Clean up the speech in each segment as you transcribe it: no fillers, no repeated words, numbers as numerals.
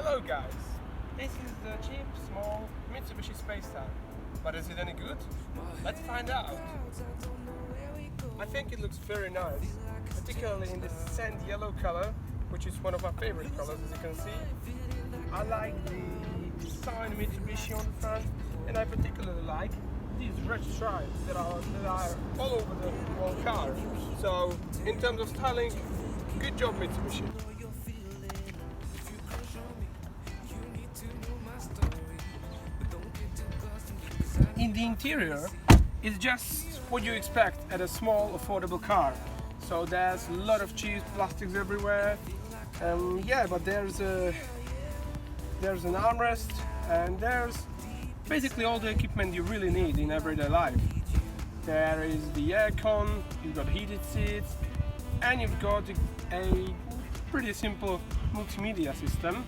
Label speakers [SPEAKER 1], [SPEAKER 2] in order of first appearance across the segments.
[SPEAKER 1] Hello guys, this is the cheap, small Mitsubishi SpaceStar. But is it any good? Let's find out. I think it looks very nice, particularly in this sand yellow color, which is one of my favorite colors, as you can see. I like the design Mitsubishi on the front, and I particularly like these red stripes that are all over the whole car. So in terms of styling, good job Mitsubishi. In the interior, it's just what you expect at a small, affordable car. So there's a lot of cheap plastics everywhere. Yeah, but there's an armrest, and there's basically all the equipment you really need in everyday life. There is the aircon, you've got heated seats, and you've got a pretty simple multimedia system,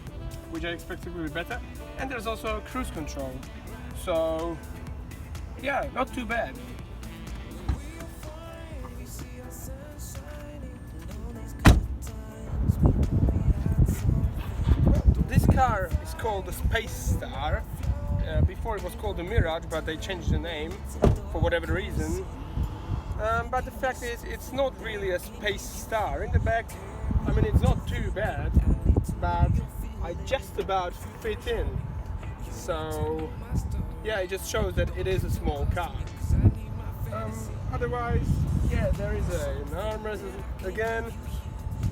[SPEAKER 1] which I expected would be better. And there's also cruise control. So yeah, not too bad. This car is called the SpaceStar. Before it was called the Mirage, but they changed the name for whatever reason. But the fact is, it's not really a space star. In the back, I mean, it's not too bad, but I just about fit in. So yeah, it just shows that it is a small car. Otherwise, yeah, there is an armrest again.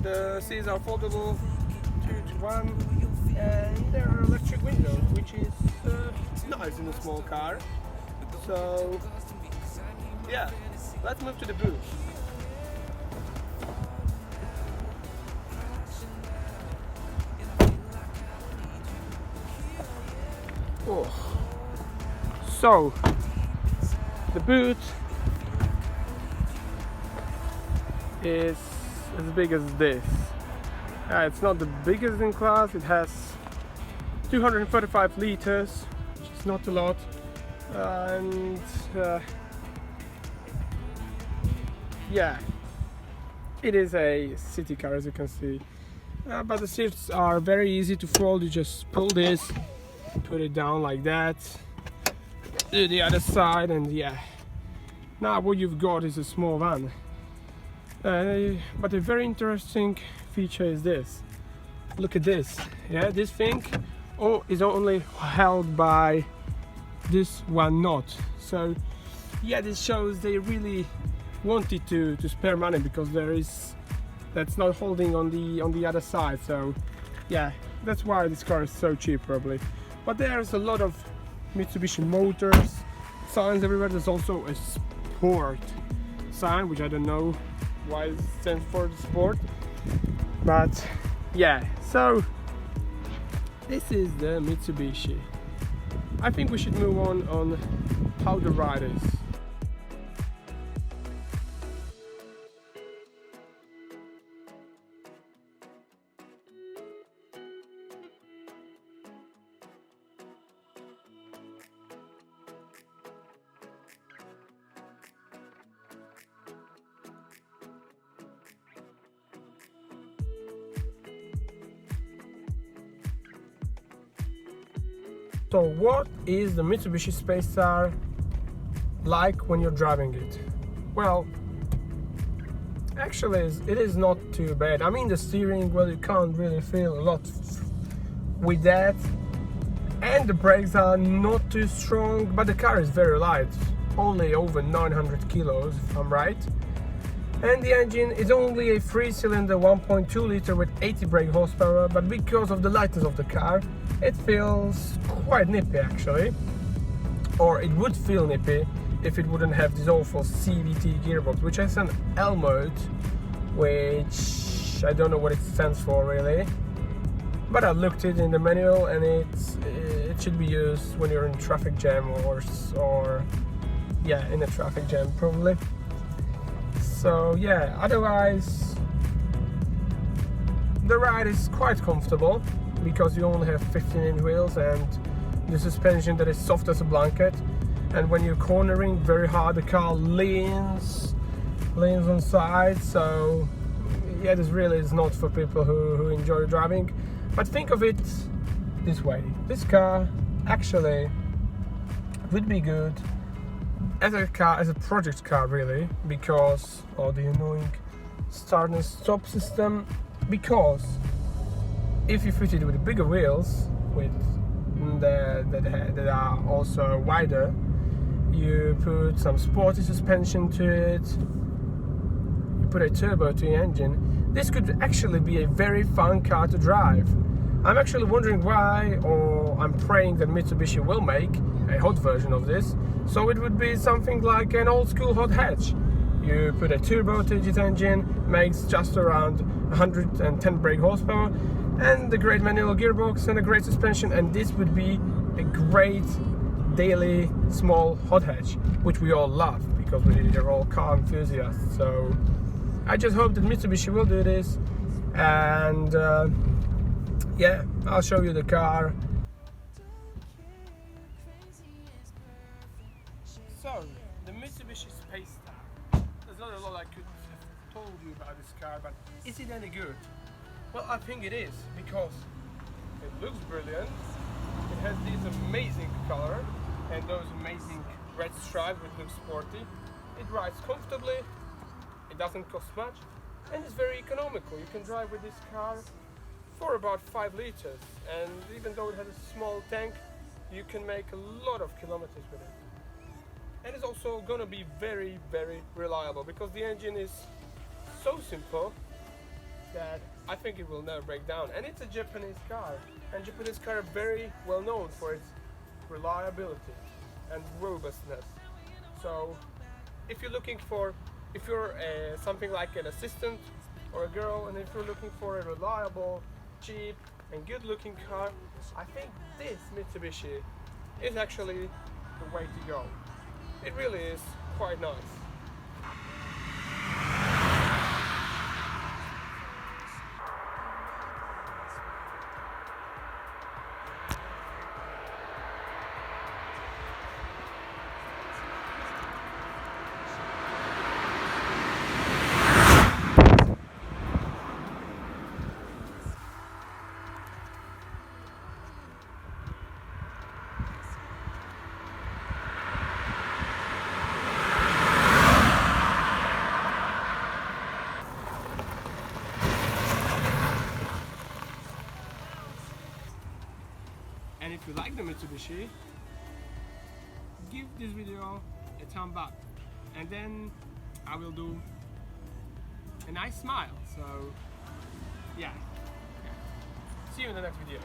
[SPEAKER 1] The seats are foldable 2-to-1, and there are electric windows, which is nice in a small car. So yeah, let's move to the boot. Oh. So the boot is as big as this. It's not the biggest in class. It has 235 liters, which is not a lot, and yeah, it is a city car, as you can see. But the seats are very easy to fold. You just pull this, put it down like that, do the other side, and yeah, now what you've got is a small van. But a very interesting feature is this. Look at this. Yeah, this thing is only held by this one knot. So yeah, this shows they really wanted to spare money, because that's not holding on the other side. So yeah, that's why this car is so cheap probably. But there's a lot of Mitsubishi Motors signs everywhere. There's also a sport sign, which I don't know why it stands for the sport, but yeah. So this is the Mitsubishi. I think we should move on how the ride is. So what is the Mitsubishi SpaceStar like when you're driving it? Well, actually it is not too bad. I mean, the steering, well, you can't really feel a lot with that, and the brakes are not too strong, but the car is very light, only over 900 kilos if I'm right. And the engine is only a 3-cylinder 1.2 liter with 80 brake horsepower, but because of the lightness of the car, it feels quite nippy actually. Or it would feel nippy if it wouldn't have this awful CVT gearbox, which has an L mode, which I don't know what it stands for really. But I looked it in the manual, and it should be used when you're in traffic jam or yeah, in a traffic jam probably. So yeah, otherwise the ride is quite comfortable, because you only have 15-inch wheels and the suspension that is soft as a blanket, and when you're cornering very hard, the car leans on side. So yeah, this really is not for people who enjoy driving. But think of it this way. This car actually would be good as a car, as a project car really, because of the annoying start and stop system, because if you fit it with bigger wheels with that are also wider, you put some sporty suspension to it, you put a turbo to the engine, this could actually be a very fun car to drive. I'm actually wondering why, or I'm praying that Mitsubishi will make a hot version of this, so it would be something like an old school hot hatch. You put a turbo to the engine, makes just around 110 brake horsepower, and a great manual gearbox and a great suspension, and this would be a great daily small hot hatch, which we all love because we are all car enthusiasts. So I just hope that Mitsubishi will do this, and yeah, I'll show you the car. So, the Mitsubishi SpaceStar. There's not a lot I could have told you about this car, but is it any good? Well, I think it is, because it looks brilliant, it has this amazing color and those amazing red stripes which look sporty, it rides comfortably, it doesn't cost much, and it's very economical. You can drive with this car for about 5 liters, and even though it has a small tank, you can make a lot of kilometers with it. And it's also gonna be very, very reliable, because the engine is so simple that I think it will never break down. And it's a Japanese car, and Japanese cars are very well known for its reliability and robustness. So if you're looking for, if you're something like an assistant or a girl, and if you're looking for a reliable, cheap and good looking car, I think this Mitsubishi is actually the way to go. It really is quite nice. And if you like the Mitsubishi, give this video a thumb up, and then I will do a nice smile. So yeah, see you in the next video.